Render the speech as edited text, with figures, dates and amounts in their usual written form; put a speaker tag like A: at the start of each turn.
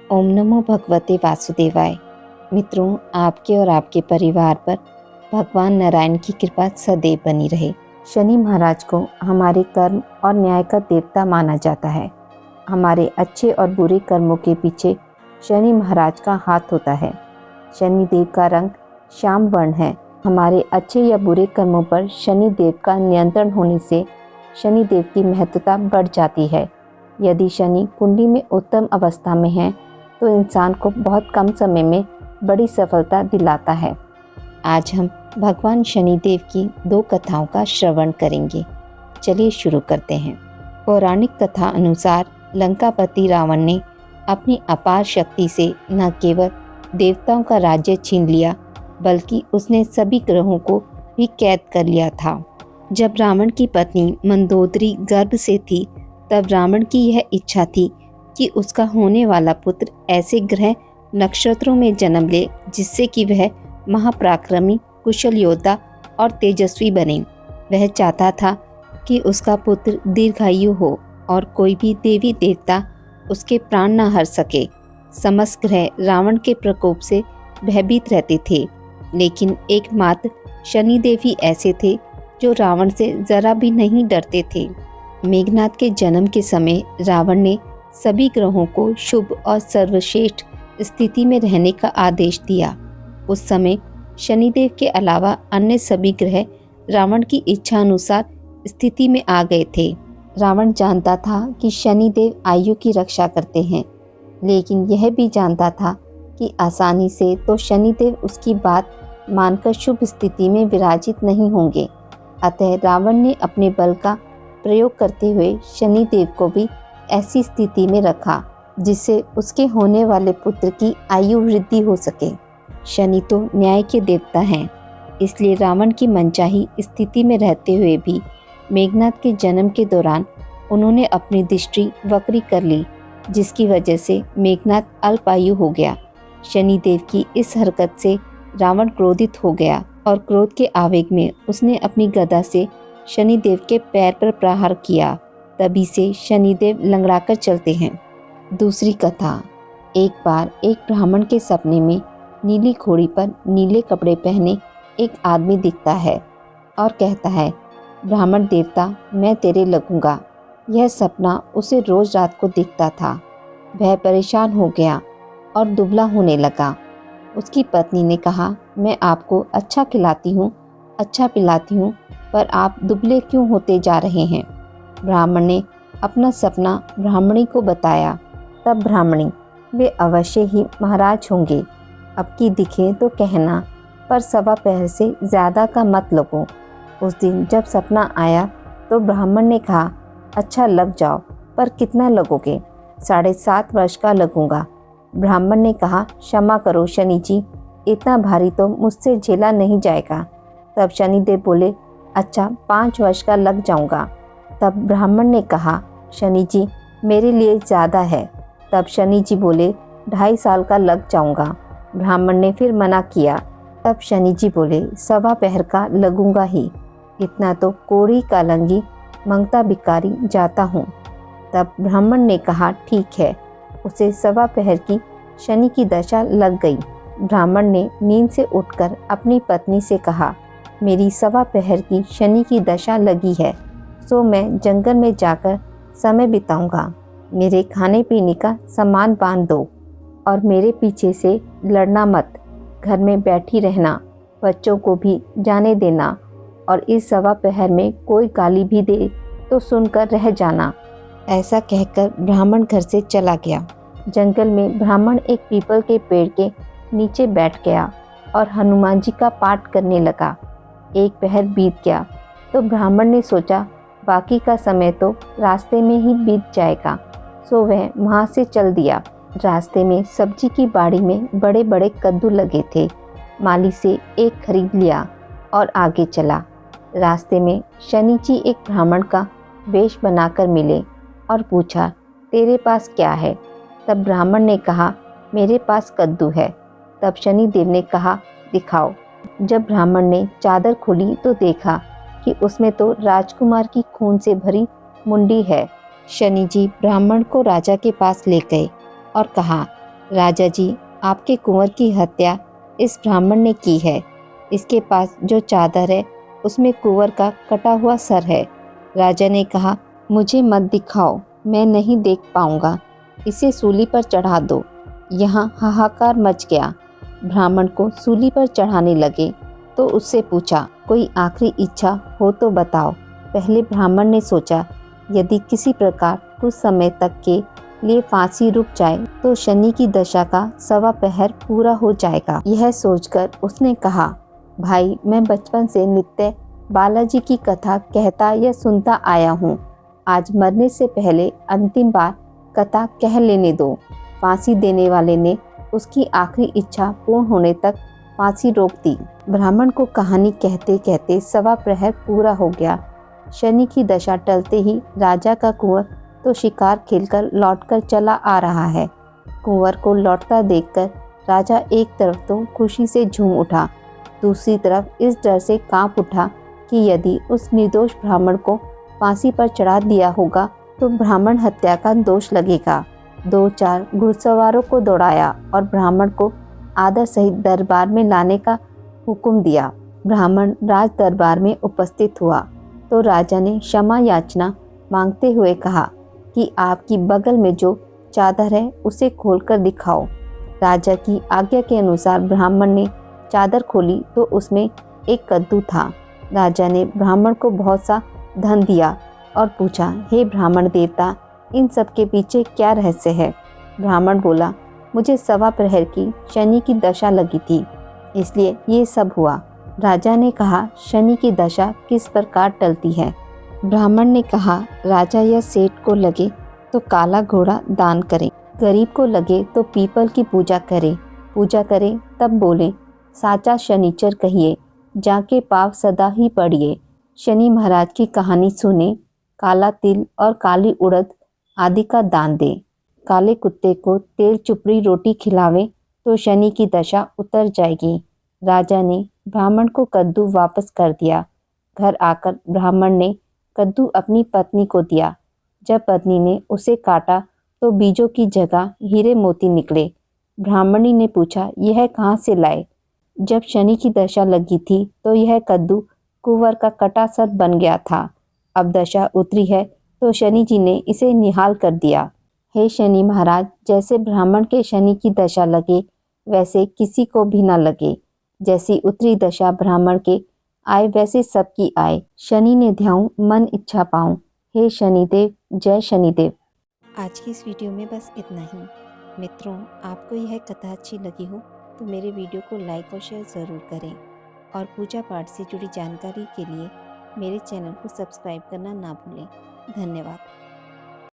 A: ओम नमो भगवते वासुदेवाय। मित्रों, आपके और आपके परिवार पर भगवान नारायण की कृपा सदैव बनी रहे। शनि महाराज को हमारे कर्म और न्याय का देवता माना जाता है। हमारे अच्छे और बुरे कर्मों के पीछे शनि महाराज का हाथ होता है। शनि देव का रंग श्याम वर्ण है। हमारे अच्छे या बुरे कर्मों पर शनि देव का नियंत्रण होने से शनि देव की महत्वता बढ़ जाती है। यदि शनि कुंडली में उत्तम अवस्था में है तो इंसान को बहुत कम समय में बड़ी सफलता दिलाता है। आज हम भगवान शनिदेव की 2 कथाओं का श्रवण करेंगे। चलिए शुरू करते हैं। पौराणिक कथा अनुसार लंकापति रावण ने अपनी अपार शक्ति से न केवल देवताओं का राज्य छीन लिया बल्कि उसने सभी ग्रहों को भी कैद कर लिया था। जब रावण की पत्नी मंदोदरी गर्भ से थी तब रावण की यह इच्छा थी कि उसका होने वाला पुत्र ऐसे ग्रह नक्षत्रों में जन्म ले जिससे कि वह महापराक्रमी, कुशल योद्धा और तेजस्वी बने। वह चाहता था कि उसका पुत्र दीर्घायु हो और कोई भी देवी देवता उसके प्राण न हर सके। समस्त ग्रह रावण के प्रकोप से भयभीत रहते थे, लेकिन एकमात्र शनिदेव ही ऐसे थे जो रावण से जरा भी नहीं डरते थे। मेघनाद के जन्म के समय रावण ने सभी ग्रहों को शुभ और सर्वश्रेष्ठ स्थिति में रहने का आदेश दिया। उस समय शनिदेव के अलावा अन्य सभी ग्रह रावण की इच्छा अनुसार स्थिति में आ गए थे। रावण जानता था कि शनिदेव आयु की रक्षा करते हैं, लेकिन यह भी जानता था कि आसानी से तो शनिदेव उसकी बात मानकर शुभ स्थिति में विराजित नहीं होंगे। अतः रावण ने अपने बल का प्रयोग करते हुए शनिदेव को भी ऐसी स्थिति में रखा जिससे उसके होने वाले पुत्र की आयु वृद्धि हो सके। शनि तो न्याय के देवता हैं, इसलिए रावण की मनचाही स्थिति में रहते हुए भी मेघनाद के जन्म के दौरान उन्होंने अपनी दृष्टि वक्री कर ली, जिसकी वजह से मेघनाद अल्पायु हो गया। शनिदेव की इस हरकत से रावण क्रोधित हो गया और क्रोध के आवेग में उसने अपनी गदा से शनिदेव के पैर पर प्रहार किया। तभी से शनिदेव लंगड़ाकर चलते हैं। दूसरी कथा। एक बार एक ब्राह्मण के सपने में नीली घोड़ी पर नीले कपड़े पहने एक आदमी दिखता है और कहता है, ब्राह्मण देवता, मैं तेरे लगूंगा। यह सपना उसे रोज रात को दिखता था। वह परेशान हो गया और दुबला होने लगा। उसकी पत्नी ने कहा, मैं आपको अच्छा खिलाती हूँ, अच्छा पिलाती हूँ, पर आप दुबले क्यों होते जा रहे हैं। ब्राह्मण ने अपना सपना ब्राह्मणी को बताया। तब ब्राह्मणी, वे अवश्य ही महाराज होंगे, अब की दिखे तो कहना, पर 1.25 पहर से ज़्यादा का मत लगो। उस दिन जब सपना आया तो ब्राह्मण ने कहा, अच्छा लग जाओ, पर कितना लगोगे। 7.5 वर्ष का लगूंगा। ब्राह्मण ने कहा, क्षमा करो शनि जी, इतना भारी तो मुझसे झेला नहीं जाएगा। तब शनिदेव बोले, अच्छा 5 वर्ष का लग जाऊंगा। तब ब्राह्मण ने कहा, शनि जी मेरे लिए ज़्यादा है। तब शनि जी बोले, 2.5 साल का लग जाऊंगा। ब्राह्मण ने फिर मना किया। तब शनि जी बोले, 1.25 पहर का लगूंगा ही, इतना तो कोड़ी कालंगी मंगता भिकारी जाता हूँ। तब ब्राह्मण ने कहा, ठीक है। उसे 1.25 पहर की शनि की दशा लग गई। ब्राह्मण ने नींद से उठकर अपनी पत्नी से कहा, मेरी 1.25 पहर की शनि की दशा लगी है, सो मैं जंगल में जाकर समय बिताऊंगा। मेरे खाने पीने का सामान बांध दो और मेरे पीछे से लड़ना मत। घर में बैठी रहना, बच्चों को भी जाने देना, और इस 1.25 पहर में कोई गाली भी दे तो सुनकर रह जाना। ऐसा कहकर ब्राह्मण घर से चला गया। जंगल में ब्राह्मण एक पीपल के पेड़ के नीचे बैठ गया और हनुमान जी का पाठ करने लगा। 1 पहर बीत गया तो ब्राह्मण ने सोचा, बाकी का समय तो रास्ते में ही बीत जाएगा, सो वह वहाँ से चल दिया। रास्ते में सब्जी की बाड़ी में बड़े बड़े कद्दू लगे थे। माली से एक खरीद लिया और आगे चला। रास्ते में शनि जी एक ब्राह्मण का वेश बनाकर मिले और पूछा, तेरे पास क्या है। तब ब्राह्मण ने कहा, मेरे पास कद्दू है। तब शनि देव ने कहा, दिखाओ। जब ब्राह्मण ने चादर खोली तो देखा कि उसमें तो राजकुमार की खून से भरी मुंडी है। शनि जी ब्राह्मण को राजा के पास ले गए और कहा, राजा जी, आपके कुंवर की हत्या इस ब्राह्मण ने की है। इसके पास जो चादर है उसमें कुंवर का कटा हुआ सर है। राजा ने कहा, मुझे मत दिखाओ, मैं नहीं देख पाऊंगा, इसे सूली पर चढ़ा दो। यहाँ हाहाकार मच गया। ब्राह्मण को सूली पर चढ़ाने लगे तो उससे पूछा, कोई आखिरी इच्छा हो तो बताओ। पहले ब्राह्मण ने सोचा, यदि किसी प्रकार कुछ समय तक के लिए फांसी रुक जाए तो शनि की दशा का 1.25 पहर पूरा हो जाएगा। यह सोचकर उसने कहा, भाई, मैं बचपन से नित्य बालाजी की कथा कहता या सुनता आया हूँ। आज मरने से पहले अंतिम बार कथा कह लेने दो। फांसी देने वाले ने उसकी आखिरी इच्छा पूर्ण होने तक फांसी रोक दी। ब्राह्मण को कहानी कहते कहते 1.25 प्रहर पूरा हो गया। शनि की दशा टलते ही राजा का कुंवर तो शिकार खेलकर लौटकर चला आ रहा है। कुंवर को लौटता देखकर राजा एक तरफ तो खुशी से झूम उठा, दूसरी तरफ इस डर से कांप उठा कि यदि उस निर्दोष ब्राह्मण को फांसी पर चढ़ा दिया होगा तो ब्राह्मण हत्या का दोष लगेगा। 2-4 घुड़सवारों को दौड़ाया और ब्राह्मण को आदर सहित दरबार में लाने का हुक्म दिया। ब्राह्मण राज दरबार में उपस्थित हुआ तो राजा ने क्षमा याचना मांगते हुए कहा कि आपकी बगल में जो चादर है उसे खोलकर दिखाओ। राजा की आज्ञा के अनुसार ब्राह्मण ने चादर खोली तो उसमें एक कद्दू था। राजा ने ब्राह्मण को बहुत सा धन दिया और पूछा, हे ब्राह्मण देवता, इन सब के पीछे क्या रहस्य है? ब्राह्मण बोला, मुझे 1.25 प्रहर की शनि की दशा लगी थी, इसलिए ये सब हुआ। राजा ने कहा, शनि की दशा किस प्रकार टलती है? ब्राह्मण ने कहा, राजा या सेठ को लगे तो काला घोड़ा दान करें, गरीब को लगे तो पीपल की पूजा करें तब बोले, साचा शनिचर कहिए, जाके पाव सदा ही पढ़िए। शनि महाराज की कहानी सुने, काला तिल और काली उड़द आदि का दान दे, काले कुत्ते को तेल चुपड़ी रोटी खिलावे तो शनि की दशा उतर जाएगी। राजा ने ब्राह्मण को कद्दू वापस कर दिया। घर आकर ब्राह्मण ने कद्दू अपनी पत्नी को दिया। जब पत्नी ने उसे काटा तो बीजों की जगह हीरे मोती निकले। ब्राह्मणी ने पूछा, यह कहाँ से लाए? जब शनि की दशा लगी थी तो यह कद्दू कुंवर का कटा सर बन गया था। अब दशा उतरी है तो शनि जी ने इसे निहाल कर दिया। हे शनि महाराज, जैसे ब्राह्मण के शनि की दशा लगे वैसे किसी को भी न लगे। जैसी उतरी दशा ब्राह्मण के आए वैसे सबकी आए। शनि ने ध्याऊं, मन इच्छा पाऊं। हे शनिदेव, जय शनिदेव। आज की इस वीडियो में बस इतना ही। मित्रों, आपको यह कथा अच्छी लगी हो तो मेरे वीडियो को लाइक और शेयर ज़रूर करें और पूजा पाठ से जुड़ी जानकारी के लिए मेरे चैनल को सब्सक्राइब करना ना भूलें। धन्यवाद।